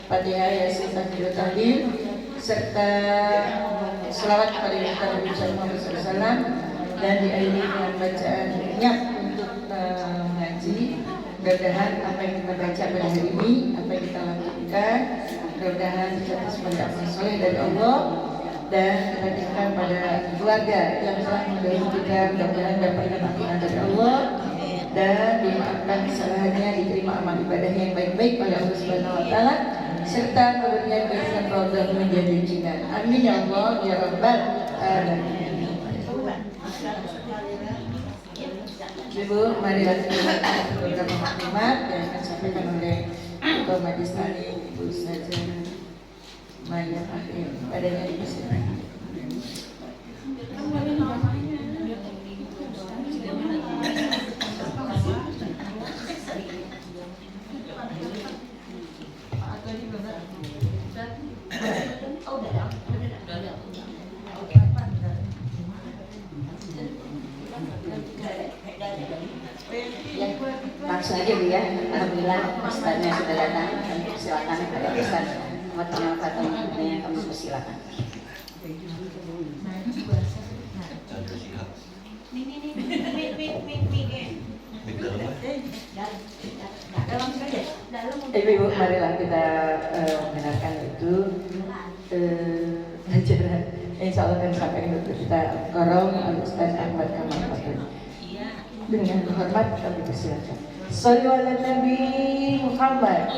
Fatihah, Yasin, Takbir, Tahlil, serta selawat kepada Nabi Muhammad SAW, dan diakhiri dengan bacaan niat untuk mengaji. Mudah-mudahan apa yang kita baca pada hari ini, apa yang kita lakukan, mudah-mudahan dicatat sebagai amal soleh dari Allah, dan kita pada keluarga yang telah mendahului kita, mudah-mudahan dapatkan ampunan dari Allah dan dimaafkan kesalahannya, diterima amal ibadahnya yang baik-baik oleh Allah Subhanahu Wa Taala, serta kemudian berikan roda menjadi jinan. Amin ya Allah ya Rabbal Alamin. Ibu, marilah kita beberapa maklumat yang akan disampaikan oleh Ketua Majelis Taklim Ibu Ustazah Maya Akhir. Padanya dipersilakan. Langsung aja Bu ya, alhamdulillah ustaznya sudah datang. Silakan ada Ustaz Muhammad Fatimah, kami persilakan. Ibu, marilah kita mendengarkan itu ajaran insya Allah akan sampai untuk kita korong Ustaz Ahmad Kamal Fatimah. Dengan hormat kami persilakan. Shallu ala Nabi Muhammad.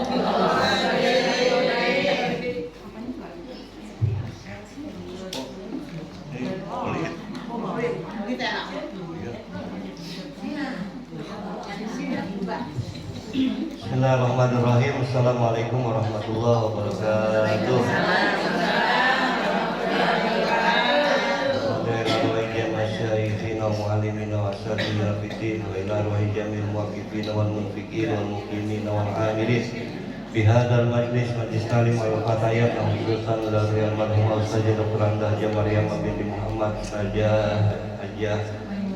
Bismillahirrahmanirrahim. Assalamualaikum warahmatullahi wabarakatuh. Mu'allimina wa asatidina fiddin wa ila ruhi jamil muwaqifin wal munfiqin wal muqimin wal amilin bihadal majlis taklim wal fatayat yang diurusan dari almarhum Ustazah Dr. Andah Haja Maryam binti Muhammad, Ustazah Haja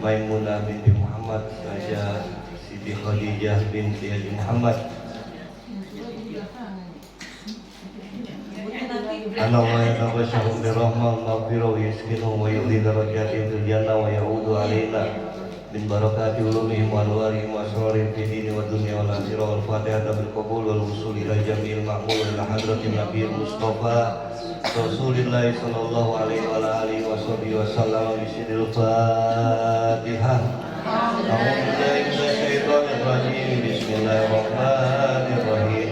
Maimunah binti Muhammad, Ustazah Siti Khadijah binti Haji Muhammad. Ana wa yatabasharu birahmah maghfirah wa yaskinu wa yudhi darajatin fil jannah wa ya'udu alaina min barakati ulumihim wa anwarihim wa asrarihim fi dini wa dunya wal akhirah. Wal fatihah bil qabul wal wusul ila jami'il ma'mul ila hadratin nabiyil mustafa Rasulillah sallallahu alaihi wa alihi wa sahbihi wa sallam. Bisidil fatihah. A'udzu billahi minasy syaithanir rajim. Bismillahirrahmanirrahim.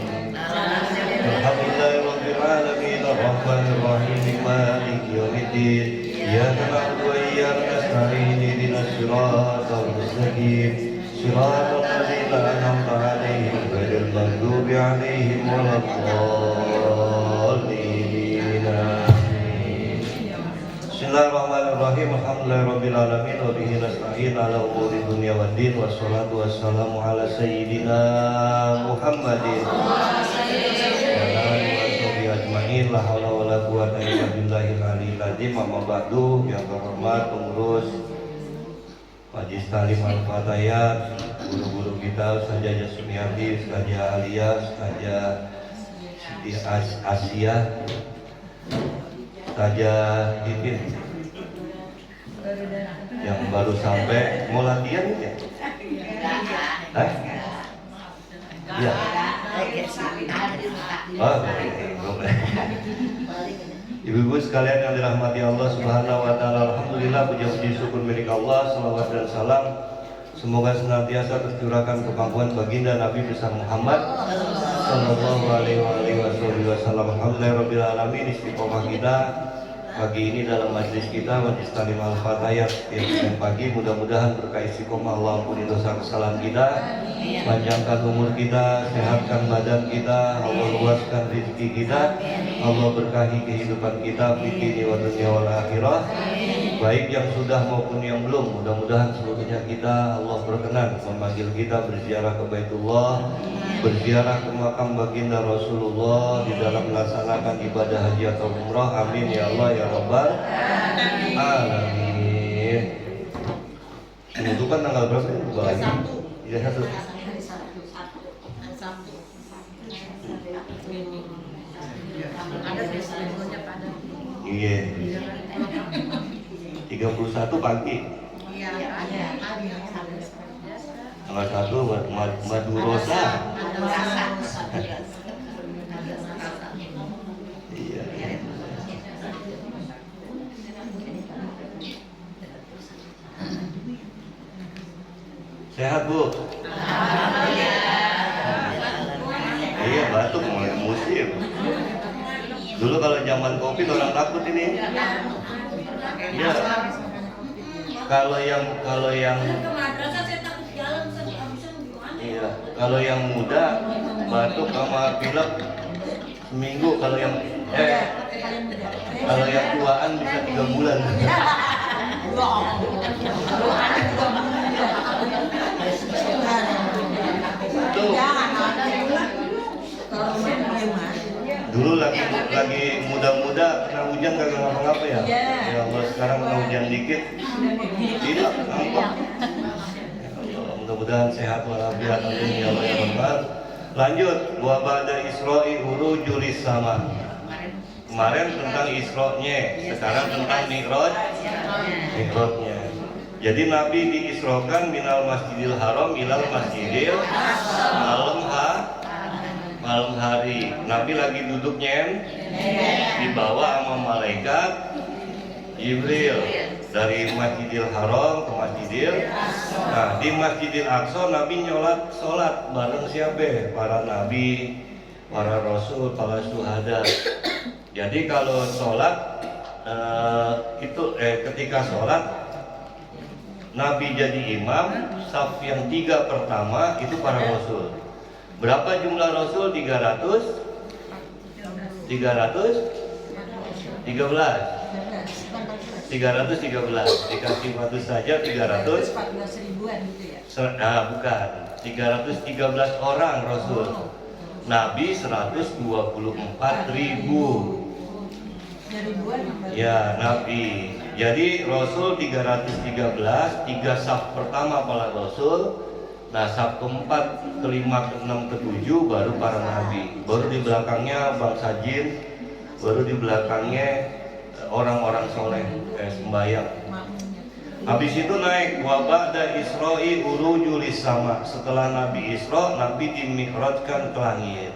Alhamdulillahirabbil alamin. Ar-Rahmanir Rahim. Maliki yaumiddin. Iyyaka na'budu wa iyyaka nasta'in. Ihdinas siratal mustaqim. Siratal ladzina an'amta 'alaihim ghairil maghdubi 'alaihim waladdallin. Bismillahirrahmanirrahim. Alhamdulillahirabbil alamin wa bihi nasta'in 'ala umuri dunya waddin. Wassalatu wassalamu 'ala sayyidina Muhammadin ajmain. La haula wala quwwata illa billahil aliyil azim. Amma ba'du. Yang terhormat pengurus Majelis Taklim Al-Fatayat, guru-guru kita Ustazah Sumiati, Ustazah Alia, Ustazah Siti Asia, Ustazah Titin yang baru sampai. Mau latihan ya? Ya. Ibu-ibu sekalian yang dirahmati Allah Subhanahu wa taala, alhamdulillah, puji syukur milik Allah, salawat dan salam semoga senantiasa tercurahkan kemampuan baginda Nabi besar Muhammad sallallahu alaihi wasallam. Alhamdulillahirabbil alamin. Istiqomah kita pagi ini dalam majlis kita, Majelis Taklim Al-Fatayat yang pagi, mudah-mudahan berkah istiqomah Allah ampuni dosa kesalahan kita, panjangkan umur kita, sehatkan badan kita, Allah luaskan rezeki kita, Allah berkahi kehidupan kita fikih wa dunya wal akhirah, baik yang sudah maupun yang belum. Mudah-mudahan seluruhnya kita Allah berkenan memanggil kita berziarah ke Baitullah, berziarah ke makam baginda Rasulullah di dalam melaksanakan ibadah haji atau umrah. Amin ya Allah ya Rabbal alamin. Menentukan tanggal berapa ya? Ya, 1. Iya. 31 pagi. Tanggal 1 Madurosa. Iya. Sehat Bu? Iya, batuk mulai musim. Dulu kalau zaman COVID orang takut ini. Iya. Iya, kalau yang muda batuk sama pilek seminggu, kalau yang tuaan bisa 3 bulan. Tuh. Dulu lagi muda-muda kena hujan kagak ngapa-ngapa ya. Ya Allah, sekarang kena hujan dikit. Tidak nampak. Mudah-mudahan sehat walafiat, amin ya Allah ya Rabbal. Lanjut, wa ba'da Isra'i urujulis sama. Kemarin tentang Isra-nya, sekarang tentang Mi'rajnya. Jadi Nabi diisrokan minal Masjidil Haram ilal Masjidil malam hari. Nabi lagi duduk dibawa sama malaikat Jibril dari Masjidil Haram ke Masjidil. Nah, di Masjidil Aqsa Nabi sholat bareng siapa? Para nabi, para rasul, para syuhada. Jadi kalau sholat ketika sholat Nabi jadi imam, saf yang 3 pertama itu para rasul. Berapa jumlah rasul? 313. Dikasih batu saja 300. 14 ribuan gitu ya? Bukan. 313 orang rasul. Nabi 124.000. Ya, Nabi. Jadi Rasul 313, 3 saf pertama para Rasul. Nah, saf keempat, kelima, keenam, ketujuh baru para Nabi. Baru di belakangnya bangsa jin, baru di belakangnya orang-orang soleh, sembahyang. Habis itu naik wa ba'da Isra'i urujulis sama. Setelah Nabi Isra, Nabi dimi'rajkan ke langit.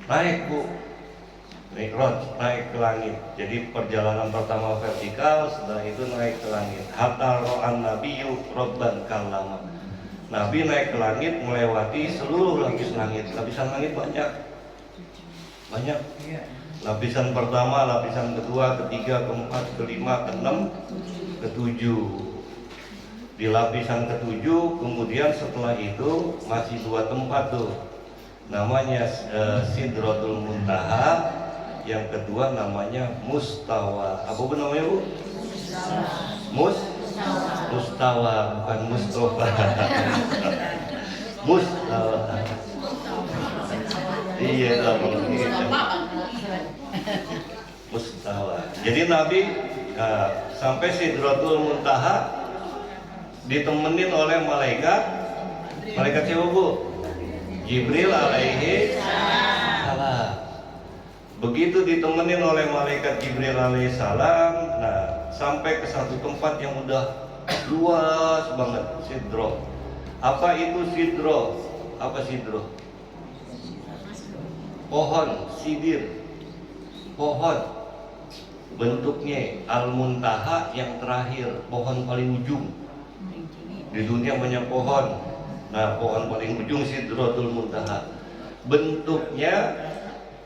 Naik Bu. Mi'raj, naik ke langit. Jadi perjalanan pertama vertikal, setelah itu naik ke langit. Hatta ro'an nabiyyu rabban kallama. Nabi naik ke langit melewati seluruh lapis langit. Lapisan langit banyak. Lapisan pertama, lapisan kedua, ketiga, keempat, kelima, keenam, ketujuh. Di lapisan ketujuh, kemudian setelah itu masih 2 tempat tuh. Namanya Sidratul Muntaha. Yang kedua namanya Mustawa. Apa pun namanya Bu? Mustawa, bukan Mustafa. Mustawa. Iya, Mustawa. Jadi Nabi sampai Sidratul Muntaha ditemenin oleh malaikat siapa Bu? Jibril alaihi salam. Begitu ditemenin oleh malaikat Jibril alaihissalam, nah sampai ke satu tempat yang udah luas banget, Sidro. Apa itu Sidro? Apa Sidro? Pohon, sidir. Pohon. Bentuknya Al-Muntaha yang terakhir, pohon paling ujung. Di dunia banyak pohon. Nah, pohon paling ujung Sidratul Muntaha. Bentuknya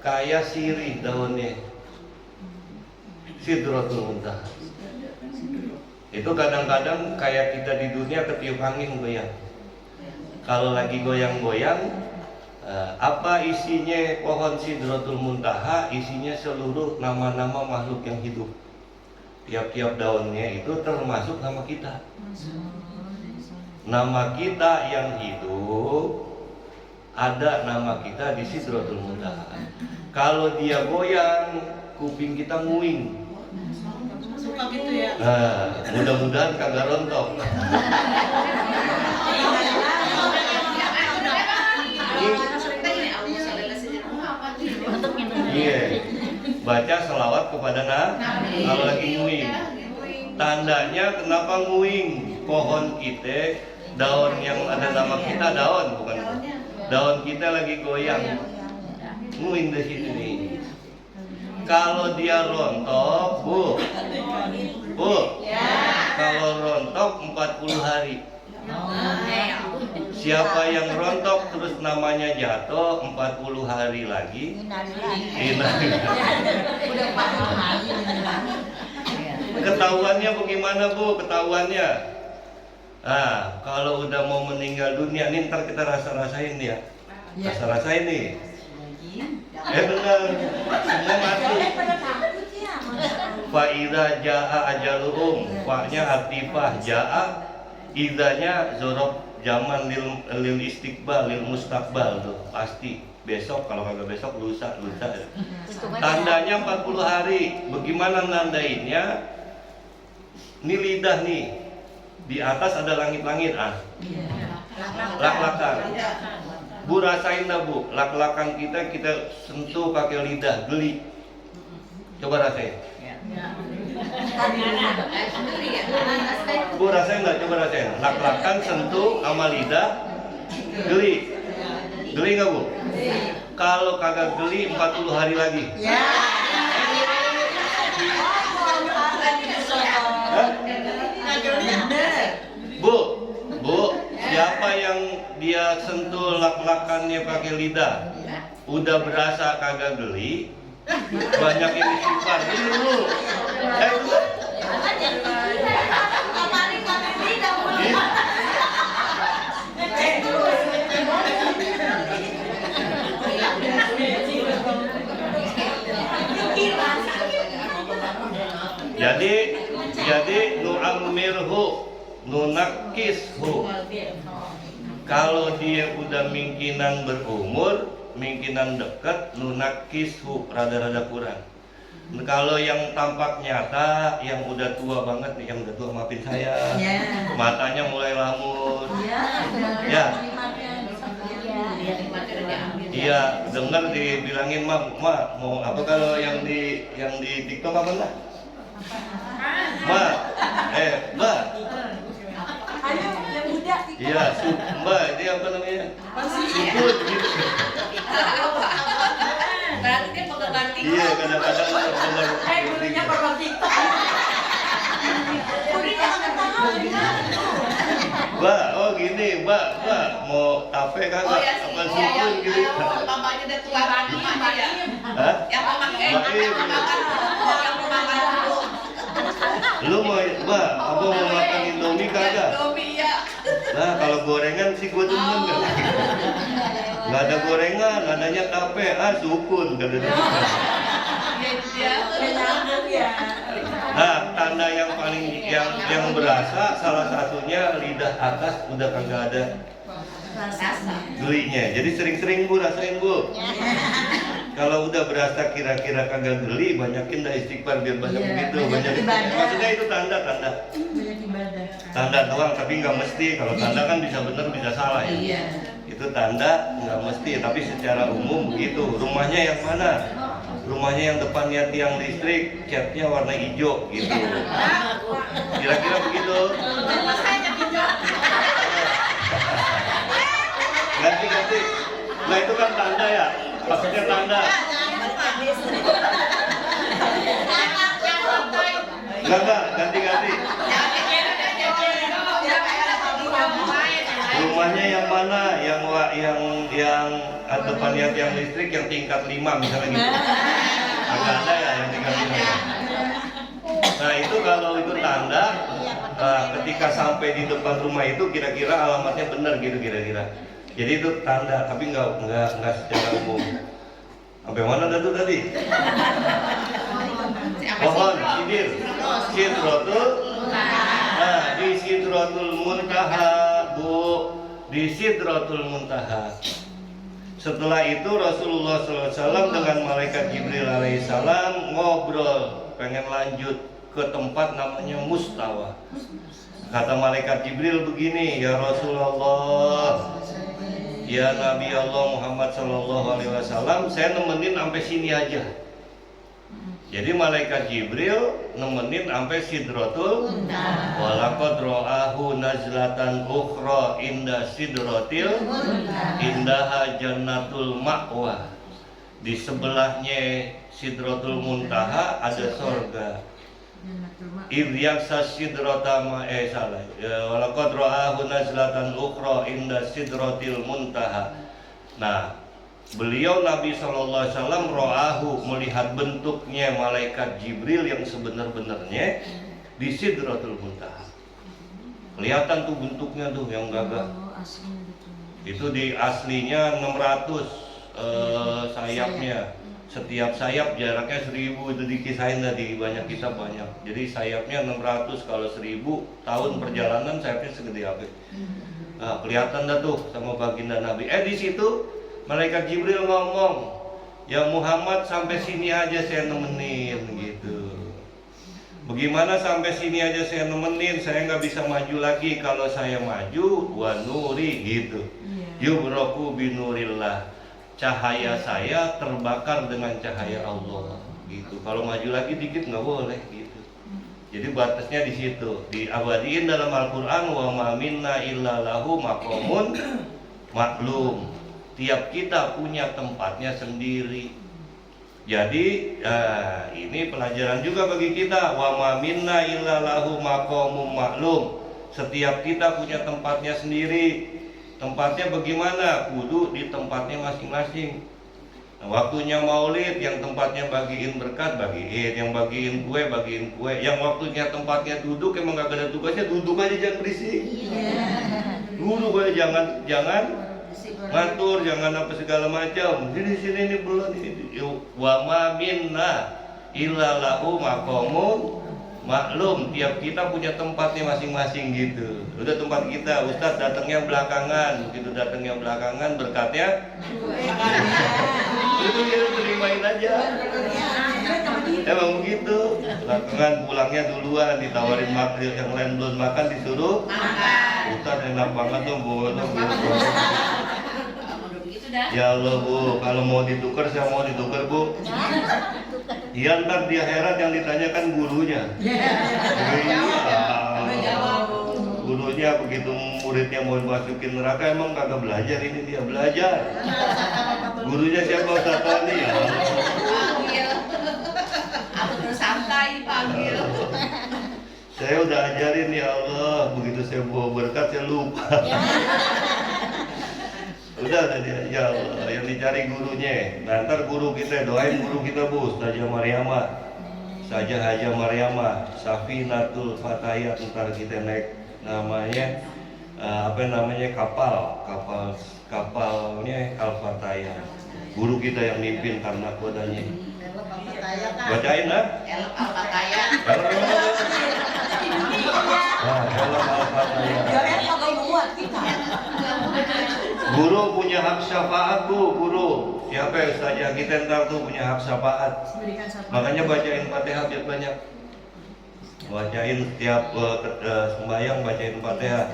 kayak sirih daunnya. Sidratul Muntaha. Itu kadang-kadang kayak kita di dunia ketiup angin goyang. Kalau lagi goyang-goyang, apa isinya pohon Sidratul Muntaha? Isinya seluruh nama-nama makhluk yang hidup. Tiap-tiap daunnya itu termasuk nama kita. Nama kita yang hidup, ada nama kita di Sidratul Muntaha. Kalau dia goyang, kuping kita nguing. Suka gitu ya? Nah, mudah-mudahan kagak rontok. Iya. baca selawat kepada Nabi. Kalau lagi nguing, tandanya kenapa nguing? Pohon kita, daun yang ada nama kita, daun bukan daun kita lagi goyang, nguing di sini nih. Kalau dia rontok, bu, kalau rontok 40 hari. Siapa yang rontok terus namanya jatuh 40 hari lagi. Ketahuannya bagaimana bu? Ketahuannya, kalau udah mau meninggal dunia, nih ntar kita rasa-rasain ya, rasa-rasain nih. Benar, semua mati. Fa idza jaa ajaluhum, fa-nya atifah, jaa, idanya zorob zaman lil istiqbal, lil mustaqbal tuh pasti besok, kalau kagak besok lusa. Tandanya 40 hari. Bagaimana nandainnya? Ini lidah nih, di atas ada langit-langit, lak-lakan. Bu rasain dah bu, lak-lakan kita sentuh pakai lidah, geli. Coba rasain. Bu rasain nggak? Coba rasain. Lak-lakan sentuh sama lidah, geli. Geli nggak bu? Kalau kagak geli 40 hari lagi. Bu, siapa yang dia sentuh lak-lakannya pakai lidah, udah berasa kagak geli, banyak yang istighfar dulu. Jadi nu'ammirhu, nunakishu. Kalau dia udah mungkinan berumur, mungkinan dekat, nunakishu, rada-rada kurang. Kalau yang tampak nyata, yang udah tua banget nih, yang udah tua, maafin saya, matanya mulai lamur, iya, dengar dibilangin mak mau apa? Kalau yang di TikTok apa enggak? Mbak, Mbak. Ayo yang muda. Iya, Mbak, ini apa namanya? Sukun gitu. Berarti dia penggemar TikTok. Iya, kadang-kadang benar. Gurunya penggemar TikTok. Gurunya tahu Mbak, oh gini, Mbak, mau tape kagak? Oh ya, Apa sukun gitu? Bapaknya udah tua lagi ya. Hah? Yang memakai yang memakan dulu. Lu mau, Mbak, apa mau makan Indomie kagak? Indomie ya. Nah, kalau gorengan sih gua demen kan. Nggak ada gorengan, adanya tape, sukun kata dia. Nah, tanda yang paling yang berasa salah satunya lidah atas udah kagak ada gelinya. Jadi sering-sering Bu rasain Bu. Kalau udah berasa kira-kira kagak geli, banyakin dah istighfar biar banyak begitu, banyak. Maksudnya itu tanda-tanda. Tanda doang, tapi nggak mesti. Kalau tanda kan bisa benar bisa salah ya. Iya. Itu tanda nggak mesti, tapi secara umum begitu. Rumahnya yang mana? Rumahnya yang depannya tiang listrik, catnya warna hijau gitu. Kira-kira begitu. Ganti. Nah itu kan tanda ya. Maksudnya tanda. Enggak, ganti. Rumahnya yang mana? Yang depannya tiang listrik yang tingkat 5 misalnya gitu. Agak ada ya yang tingkat 5. Nah itu kalau itu tanda, ketika sampai di depan rumah itu kira-kira alamatnya benar gitu kira-kira. Jadi itu tanda, tapi enggak secara umum. Sampai mana tuh tadi? Pohon Sidratul. Nah, di Sidratul Muntaha, Bu, di Sidratul Muntaha. Setelah itu Rasulullah SAW dengan malaikat Jibril alaihissalam ngobrol, pengen lanjut ke tempat namanya Mustawa. Kata malaikat Jibril begini, ya Rasulullah, ya Nabi Allah Muhammad SAW, saya nemenin sampai sini aja. Jadi malaikat Jibril nemenin sampai Sidratul Muntaha. Walaqad ra'ahu nazlatan ukhra inda Sidratil Muntaha. Indaha jannatul ma'wa. Di sebelahnya Sidratul Muntaha ada surga. Idh yaksa sidrata salah. Walaqad ra'ahu nazlatan ukhra inda Sidratil Muntaha. Nah, beliau Nabi SAW ro'ahu melihat bentuknya malaikat Jibril yang sebenar-benarnya di Sidratul Muntaha. Kelihatan tuh bentuknya tuh yang gagah. Itu di aslinya 600 sayapnya. Setiap sayap jaraknya 1000, itu dikisahin tadi, banyak kitab banyak. Jadi sayapnya 600, kalau 1000 tahun perjalanan sayapnya segede apa? Nah, kelihatan dah tuh sama baginda Nabi. Di situ malaikat Jibril ngomong, ya Muhammad sampai sini aja saya nemenin gitu. Bagaimana sampai sini aja saya nemenin, saya nggak bisa maju lagi. Kalau saya maju, wa nuri gitu. Yubraku binurillah. Cahaya saya terbakar dengan cahaya Allah gitu. Kalau maju lagi dikit nggak boleh gitu. Jadi batasnya di situ. Diabadiin dalam Al-Qur'an, wa ma minna illa lahu maqamun maklum. Tiap kita punya tempatnya sendiri. Jadi ini pelajaran juga bagi kita. Wa ma minna illa lahu maqamun maklum. Setiap kita punya tempatnya sendiri. Tempatnya bagaimana? Kudu di tempatnya masing-masing. Nah, waktunya maulid, yang tempatnya bagiin berkat, bagiin. Yang bagiin kue. Yang waktunya tempatnya duduk, emang gak ada tugasnya, duduk aja, jangan berisik. Duduk aja, jangan ngatur, jangan apa segala macam. Di sini ini belum ini. Wa ma minna illa lahu maqamun maklum. Tiap kita punya tempatnya masing-masing gitu. Udah tempat kita, Ustadz datangnya belakangan. Begitu datangnya belakangan, berkatnya itu kita terimain aja. Emang begitu. Belakangan pulangnya duluan, ditawarin makan, yang lain belum makan disuruh Ustadz enak banget tuh bu. Ya Allah bu, kalau mau ditukar saya mau ditukar bu. Iya, ntar di akhirat yang ditanyakan gurunya. Gurunya begitu muridnya mau masukin neraka, emang kagak belajar, ini dia belajar. Gurunya siapa Ustaz Tony ya? Panggil. Aku tersantai panggil. Saya udah ajarin ya Allah, begitu saya bawa berkat saya lupa. Udah tadi ya Allah, yang dicari gurunya. Nah, ntar guru kita, doain guru kita bu, Ustazah Maryamah, Ustazah Haja Maryamah, Safinatul Fatayat. Ntar kita naik namanya kapalnya Al-Fatayat. Guru kita yang mimpin karena kodanya. Bacain lah. Elok Al-Fatayat. Helm Al-Fatayat. Guru punya hak syafaat bu, guru. Siapa ya Ustazah kita ntar tuh punya hak syafaat. Makanya bacain Fatihah biar banyak. Bacain setiap sembahyang, bacain Fatihah.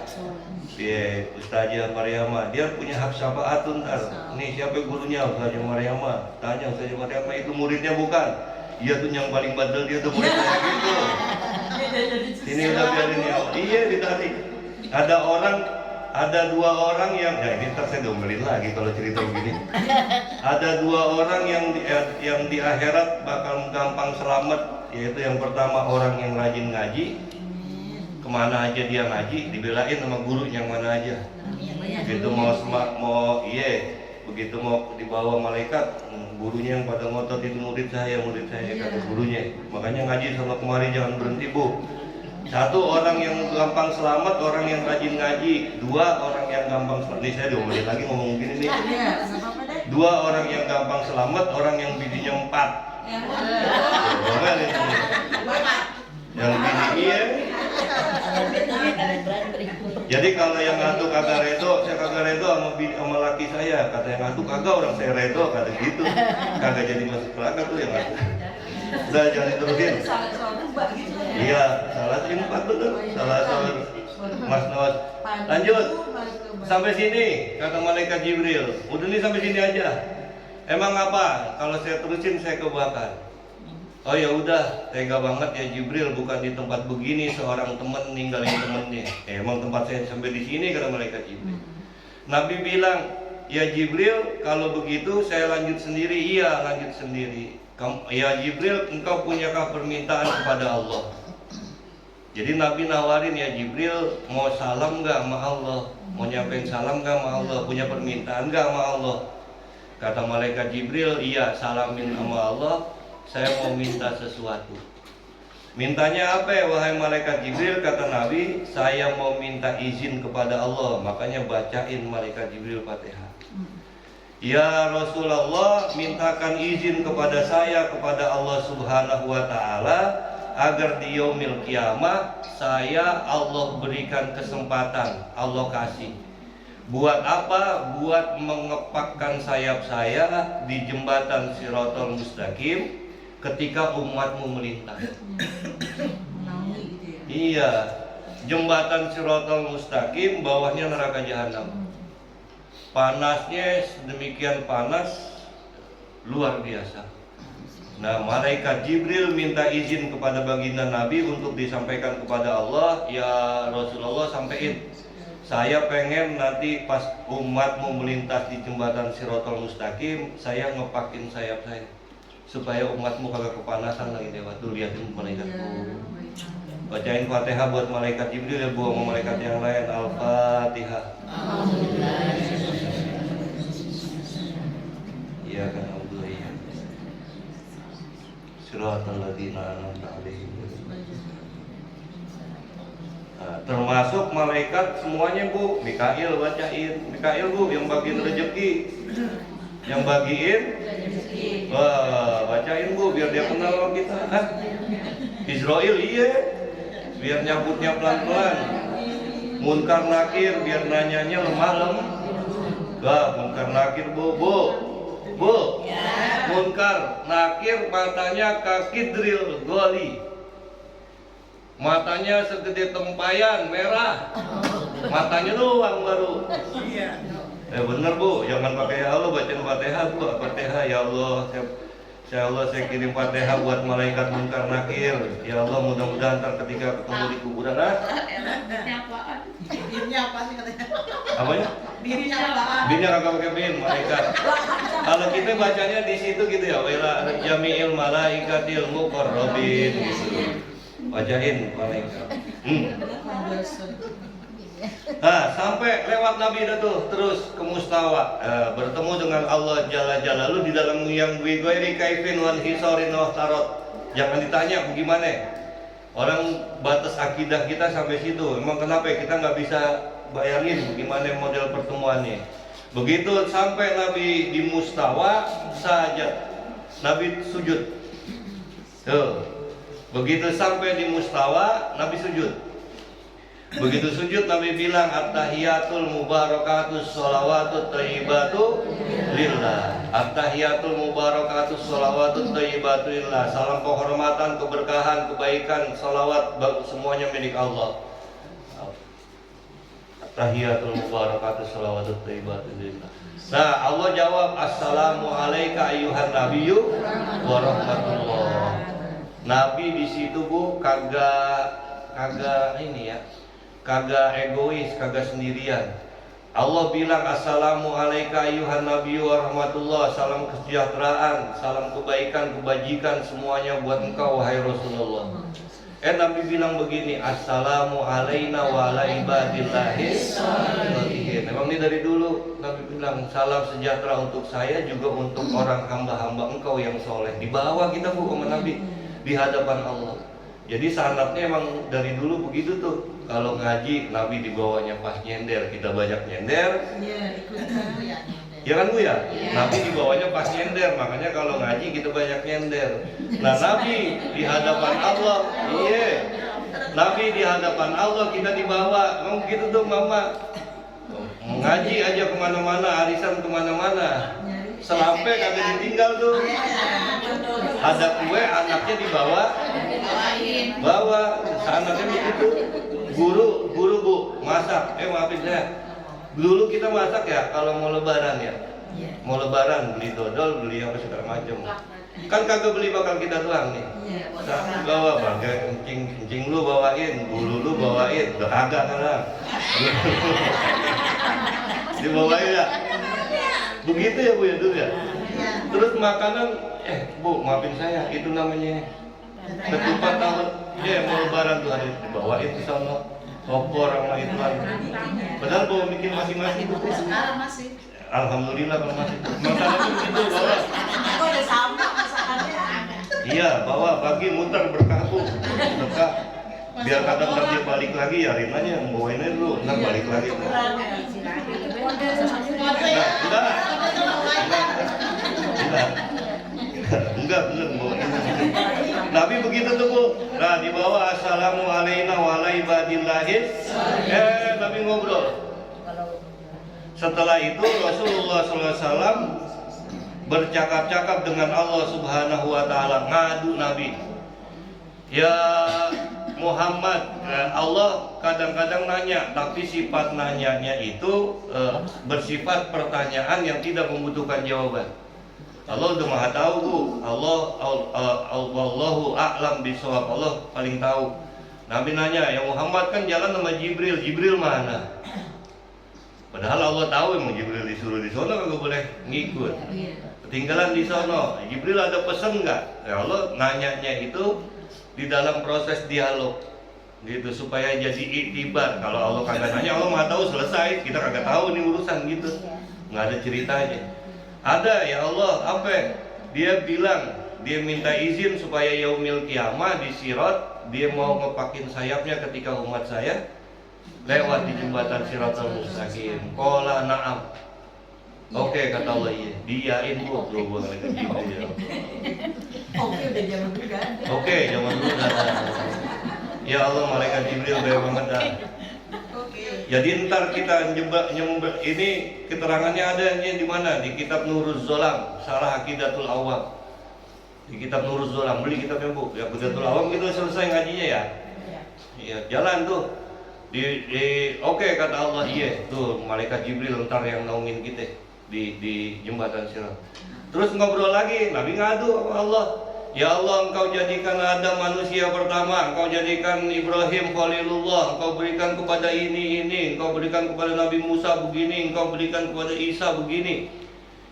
Ustazah Maryamah, dia punya hak syafaat tuh ntar. Nih siapa gurunya? Ustazah Maryamah. Tanya Ustazah Maryamah, itu muridnya bukan? Iya tuh yang paling bandel, dia tuh muridnya gitu. Ini udah biarin ya. Iya ditarik. Ada dua orang yang, ya ini ntar saya diomelin lagi kalau cerita begini. Ada dua orang yang di akhirat bakal gampang selamat, yaitu yang pertama orang yang rajin ngaji. Kemana aja dia ngaji, dibelain sama guru yang mana aja. Begitu begitu mau dibawa malaikat, gurunya yang pada ngotot itu murid saya kata gurunya. Makanya ngaji sama kemari jangan berhenti bu. Satu orang yang gampang selamat, orang yang rajin ngaji. Dua orang yang gampang selamat. Nih saya diomelin lagi ngomong gini nih. Dua orang yang gampang selamat, orang yang bidinya 4. Yang bini iya. Jadi kalau yang ngantuk kagak redo, saya kagak redo sama laki saya. Kata yang ngantuk kagak, orang saya redo, kata gitu. Kagak jadi masuk neraka tuh yang ngantuk. Udah jangan diterusin. Iya, salah 4 betul. Salah Mas Nos. Lanjut. Sampai sini kata malaikat Jibril. Udah nih sampai sini aja. Emang apa? Kalau saya terusin saya kebakar. Oh ya udah, tega banget ya Jibril, bukan di tempat begini seorang teman ninggalin temennya. Emang tempat saya sampai di sini, kata malaikat Jibril. Nabi bilang, ya Jibril, kalau begitu saya lanjut sendiri. Iya, lanjut sendiri. Ya Jibril, engkau punyakah permintaan kepada Allah? Jadi Nabi nawarin, ya Jibril, mau salam nggak sama Allah? Mau nyampein salam nggak sama Allah? Punya permintaan nggak sama Allah? Kata malaikat Jibril, iya, salamin sama Allah. Saya mau minta sesuatu. Mintanya apa ya wahai malaikat Jibril? Kata Nabi, saya mau minta izin kepada Allah. Makanya bacain malaikat Jibril Fatihah. Ya Rasulullah, mintakan izin kepada saya, kepada Allah Subhanahu wa Ta'ala, agar di yaumil kiamah saya Allah berikan kesempatan, Allah kasih. Buat apa? Buat mengepakkan sayap saya di jembatan Shiratal Mustaqim ketika umatmu melintas. Iya, jembatan Shiratal Mustaqim, bawahnya neraka jahanam. Panasnya sedemikian panas, luar biasa. Nah, malaikat Jibril minta izin kepada baginda Nabi untuk disampaikan kepada Allah. Ya Rasulullah, sampaikan, saya pengen nanti pas umatmu melintas di jembatan Shiratal Mustaqim, saya ngepakin sayap saya supaya umatmu kagak kepanasan lagi lewat. Tuh liatin malaikatku. Bacain Fatihah buat malaikat Jibril ya, buang sama malaikat yang lain. Al-Fatihah. Iya kan Allah ya. Shiratal ladzina an'amta 'alaihim. Nah, termasuk malaikat semuanya Bu. Mikail bacain. Mikail Bu yang bagiin rezeki. Yang bagiin, wah, bacain Bu biar dia kenal sama kita. Israel iya, biar nyabutnya pelan-pelan. Munkar Nakir biar nanyanya lemah. Wah, Munkar Nakir Bu. Munkar Nakir matanya kaki drill goli. Matanya segede tempayan merah. Matanya doang baru. Bener Bu, jangan pakai ya Allah, bacain Fatihah Bu. Fatihah, ya Allah, saya kirim Fatihah buat malaikat Munkar Nakir. Ya Allah, mudah-mudahan ntar ketika ketemu di kuburan. Dirinya apa sih katanya? Apanya? Dirinya apaan? Dirinya kagak pakai bin, malaikat. Kalau kita bacanya di situ gitu ya, wala jami'il malaikatil muqarrabin gitu. Bacain malaikat. Nah, sampai lewat Nabi itu tuh terus ke Mustawa, bertemu dengan Allah Jalla Jalaluhu di dalam yang bighairi kaifin wan hisarin wa tarot. Jangan ditanya bagaimana. Orang batas akidah kita sampai situ. Emang kenapa kita nggak bisa bayangin gimana model pertemuannya. Begitu sampai Nabi di Mustawa saja Nabi sujud. Tuh. Begitu sampai di Mustawa Nabi sujud. Begitu sujud Nabi bilang at-tahiyatul mubarakatus sholawatut thayyibatu lillah. At-tahiyatul mubarakatus sholawatut thayyibatu lillah. Salam penghormatan, keberkahan, kebaikan, sholawat semuanya milik Allah. At-tahiyatul mubarakatus sholawatut thayyibatu lillah. Nah, Allah jawab, assalamu alayka ayyuhan nabiyyu wa rahmatullah. Nabi di situ Bu kagak ini ya. Kagak egois, kagak sendirian. Allah bilang assalamu alayka ayyuhan nabiyyu wa rahmatullah. Salam kesejahteraan, salam kebaikan, kebajikan semuanya buat engkau wahai Rasulullah. Nabi bilang begini, assalamu alayna wa ala ibadillahis sholihin. Memang ini dari dulu Nabi bilang salam sejahtera untuk saya juga untuk orang hamba-hamba engkau yang soleh. Di bawah kita Bu sama Nabi di hadapan Allah. Jadi sanatnya emang dari dulu begitu tuh. Kalau ngaji, Nabi dibawanya pas nyender, kita banyak nyender. Iya, ikutan ya. Ya kan Bu ya? Nabi dibawanya pas nyender, makanya kalau ngaji kita banyak nyender. Nah Nabi di hadapan Allah, iya. Nabi di hadapan Allah kita dibawa, emang begitu tuh Mama. Ngaji aja kemana-mana, arisan kemana-mana. Sampai kagak ditinggal tuh. Ada kue, anaknya dibawa. Bawa, anaknya begitu. Guru Bu, masak. Maafin saya. Dulu kita masak ya kalau mau lebaran ya. Mau lebaran beli dodol, beli apa segala macam. Kan kagak beli bakal kita doang nih. Sapi bawa, bangga kencing lu bawain, bulu lu bawain, udah kagak kan? Dibawain ya. Begitu ya Bu ya dulu ya. Terus makanan, Bu maafin saya, itu namanya ketupat tahu. Dia mau lebaran tuh hari dibawain ke sono, opor sama ituan. Padahal bawa bikin masing-masing. Sekarang masih. Alhamdulillah kalau masih. Masalahnya begitu bawa. Aku udah sama masakannya. Iya, bawa bagi muter berkah Bu. Berkah. Biar kadang-kadang dia balik lagi ya Rimanya bawain aja dulu, ntar balik lagi. Enggak belum bawain. Nabi begitu tuh Bu. Nah di bawah assalamualaikum warahmatullahi wabarakatuh. Nabi ngobrol. Setelah itu Rasulullah SAW bercakap-cakap dengan Allah Subhanahu Wa Taala, ngadu Nabi. Ya Muhammad, Allah kadang-kadang nanya, tapi sifat nanyanya itu bersifat pertanyaan yang tidak membutuhkan jawaban. Allah udah maha tahu Bu. Allahu a'lam bishawab. Allah paling tahu. Nabi nanya, ya Muhammad kan jalan sama Jibril. Jibril mana? Padahal Allah tahu emang Jibril disuruh di sono kagak boleh ngikut. Ketinggalan di sono. Jibril ada pesan nggak? Ya Allah nanyanya itu di dalam proses dialog gitu supaya jadi iktibar. Kalau Allah kagak nanya, Allah maha tahu selesai. Kita kagak tahu nih urusan gitu. Nggak ada ceritanya. Ada ya Allah apa? Dia bilang dia minta izin supaya yaumil kiamah di Sirat dia mau ngepakin sayapnya ketika umat saya lewat di jembatan Siratal Mustaqim. Qala na'am. Oke kata Allah iya. Diain Bu, gua malaikat Jibril. Oke udah zaman dulu kan. Oke, zaman dulu dah. Ya Allah malaikat Jibril baik banget dah. Jadi ntar kita nyembah ini keterangannya adanya di mana? Di kitab Nuruz Zolam, Syarah Aqidatul Awam. Di kitab Nuruz Zolam, beli kitabnya Bu. Ya Aqidatul Awam itu selesai ngajinya ya. Iya, jalan tuh. Oke kata Allah iya tuh malaikat Jibril ntar yang naungin kita di jembatan Sirat. Terus ngobrol lagi, Nabi ngadu sama Allah. Ya Allah, engkau jadikan Adam manusia pertama, engkau jadikan Ibrahim Khalilullah, engkau berikan kepada ini, engkau berikan kepada Nabi Musa begini, engkau berikan kepada Isa begini.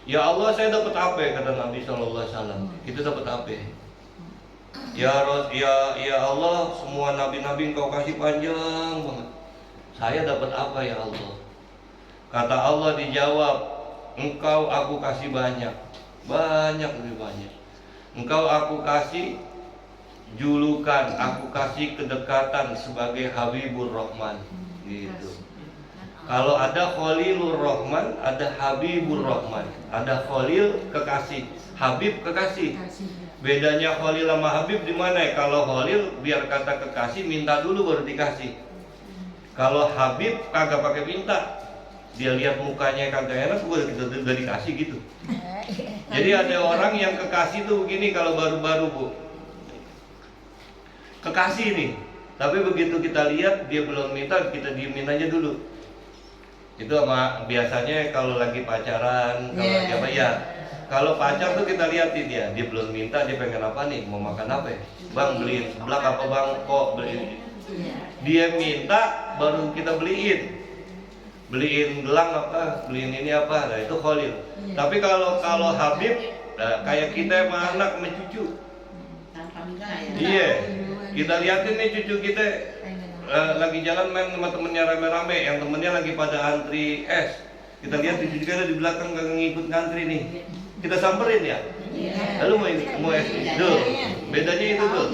Ya Allah, saya dapat apa? Kata Nabi SAW. Kita dapat apa? Ya Allah, semua nabi-nabi engkau kasih panjang banget. Saya dapat apa ya Allah? Kata Allah dijawab, engkau aku kasih banyak, lebih banyak. Engkau aku kasih julukan, aku kasih kedekatan sebagai Habibur Rahman. Gitu. Kalau ada Khalilur Rahman, ada Habibur Rahman. Ada Khalil kekasih, Habib kekasih. Bedanya Khalil sama Habib di mana? Kalau Khalil biar kata kekasih minta dulu baru dikasih. Kalau Habib kagak pakai minta. Dia lihat mukanya kagak enak, udah dikasih gitu. Jadi ada orang yang kekasih tuh begini kalau baru-baru Bu. Kekasih nih. Tapi begitu kita lihat dia belum minta, kita diemin aja dulu. Itu sama biasanya kalau lagi pacaran, kalau lagi apa ya. Kalau pacar tuh kita liatin dia belum minta, dia pengen apa nih, mau makan apa ya? Bang beliin seblak apa bang, kok beliin. Dia minta baru kita beliin gelang apa, beliin ini apa, nah itu Khalil. Tapi kalau Habib, nah, kayak kita sama anak sama cucu. Iya, kita liatin nih cucu kita lagi jalan main sama temennya rame-rame, yang temennya lagi pada antri es. Kita lihat cucu kita di belakang gak ngikut ngantri nih. Kita samperin ya. Lalu mau es itu, bedanya itu tuh.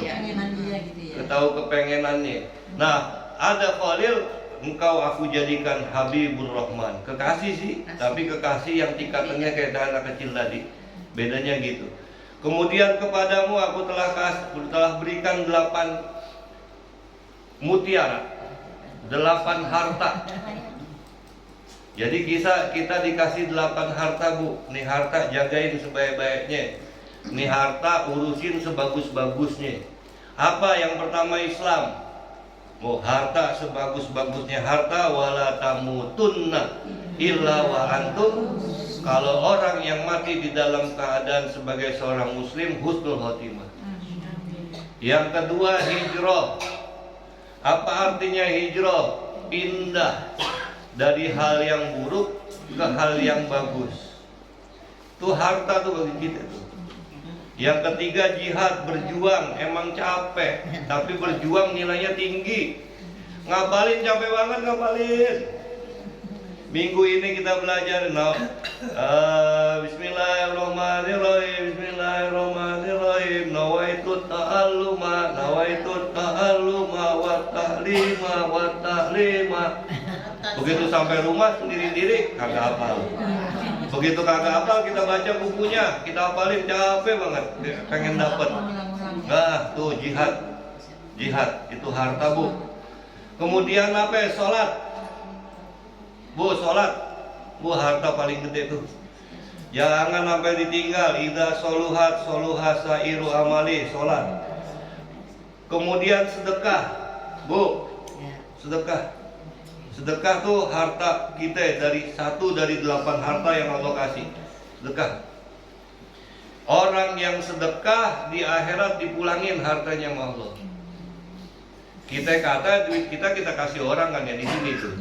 Tahu kepengenannya. Nah, ada Khalil. Engkau aku jadikan Habibur Rahman. Kekasih sih, tapi kekasih yang tingkatannya kayak anak kecil tadi. Bedanya gitu. Kemudian kepadamu aku telah berikan 8 mutiara, 8 harta. Jadi kita dikasih 8 harta Bu. Nih harta jagain sebaik-baiknya. Nih harta urusin sebagus-bagusnya. Apa yang pertama Islam? Oh, harta sebagus-bagusnya harta wala tamutunna illa wa antum Kalau orang yang mati di dalam keadaan sebagai seorang muslim, husnul khotimah. Yang kedua, hijrah. Apa artinya hijrah? Pindah dari hal yang buruk ke hal yang bagus. Itu harta tuh bagi kita tuh. Yang ketiga, jihad, berjuang. Emang capek, tapi berjuang nilainya tinggi. Ngapalin capek banget, ngapalin. Minggu ini kita belajar Bismillahirrahmanirrahim. Bismillahirrahmanirrahim. Nawaitu ta'alluma wa ta'lima. Begitu sampai rumah sendiri-sendiri kagak hafal. Begitu kagak hafal kita baca bukunya, kita hafalin, capek banget, pengen dapet. Nah, tuh jihad. Jihad itu harta, Bu. Kemudian apa? Sholat. Bu, sholat. Bu, harta paling gede tuh. Jangan sampai ditinggal. Idza soluhat sairu amali, sholat. Kemudian sedekah. Bu, sedekah. Sedekah tuh harta kita dari 1 dari 8 harta yang Allah kasih. Sedekah. Orang yang sedekah di akhirat dipulangin hartanya sama Allah. Kita kata duit kita kasih orang kan ya di sini tuh.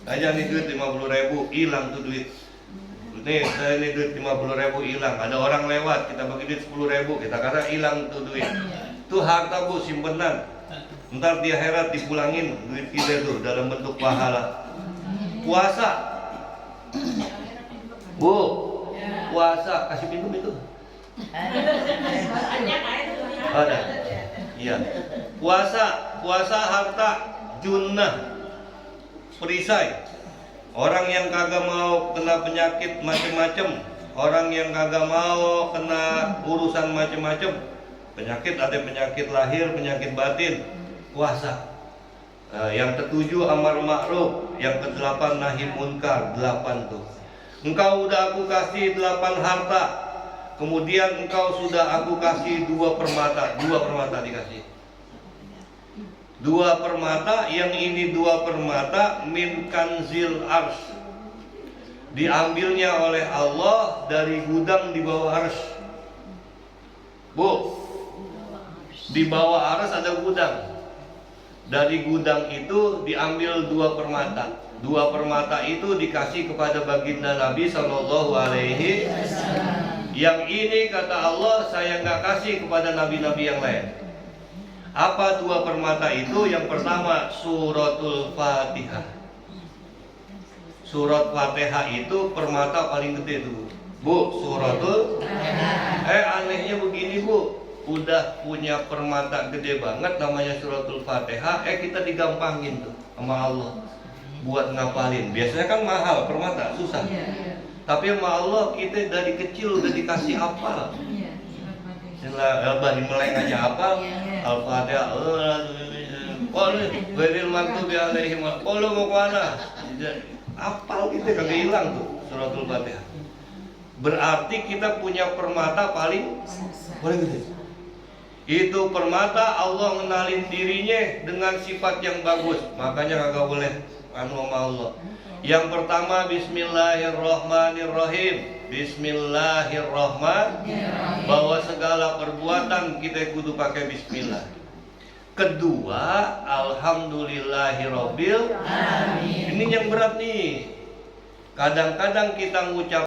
Aja nih duit 50.000 hilang tuh duit. Nih saya ini duit 50.000 hilang. Ada orang lewat kita bagi duit 10.000 kita kata hilang tuh duit. Itu harta, Bu, simpenan. Ntar di akhirat dipulangin duit kita tuh dalam bentuk pahala. Puasa, Bu, puasa, kasih minum itu. Ada. Iya. Puasa harta junnah, perisai. Orang yang kagak mau kena penyakit macem-macem, orang yang kagak mau kena urusan macem-macem. Penyakit ada penyakit lahir, penyakit batin. Puasa. Yang ketujuh amar ma'ruf, yang kedelapan nahi munkar, 8 tuh. Engkau udah aku kasih 8 harta, kemudian engkau sudah aku kasih 2 permata, 2 permata dikasih. 2 permata, yang ini 2 permata min kanzil ars, diambilnya oleh Allah dari gudang di bawah ars. Bu, di bawah ars ada gudang. Dari gudang itu diambil 2 permata. 2 permata itu dikasih kepada baginda Nabi Sallallahu Alaihi Wasallam. Yang ini kata Allah saya nggak kasih kepada nabi-nabi yang lain. Apa 2 permata itu? Yang pertama suratul Fatihah. Surat Fatihah itu permata paling gede tuh, Bu. Suratul anehnya begini, Bu. Udah punya permata gede banget namanya suratul Fatihah, kita digampangin tuh sama Allah buat ngapalin. Biasanya kan mahal permata, susah. Tapi sama Allah kita dari kecil udah dikasih hafal. Bani meleng aja hafal. Al-Fatihah. Ghairil maghdubi alaihim. Kalau mau kemana? Hafal kita kagak hilang tuh suratul Fatihah. Berarti kita punya permata paling gede. Itu permata Allah ngenalin dirinya dengan sifat yang bagus. Makanya kagak boleh sama Allah. Yang pertama Bismillahirrahmanirrahim. Bismillahirrahmanirrahim. Bahwa segala perbuatan kita kudu pakai bismillah. Kedua, alhamdulillahirabbil alamin. Ini yang berat nih. Kadang-kadang kita ngucap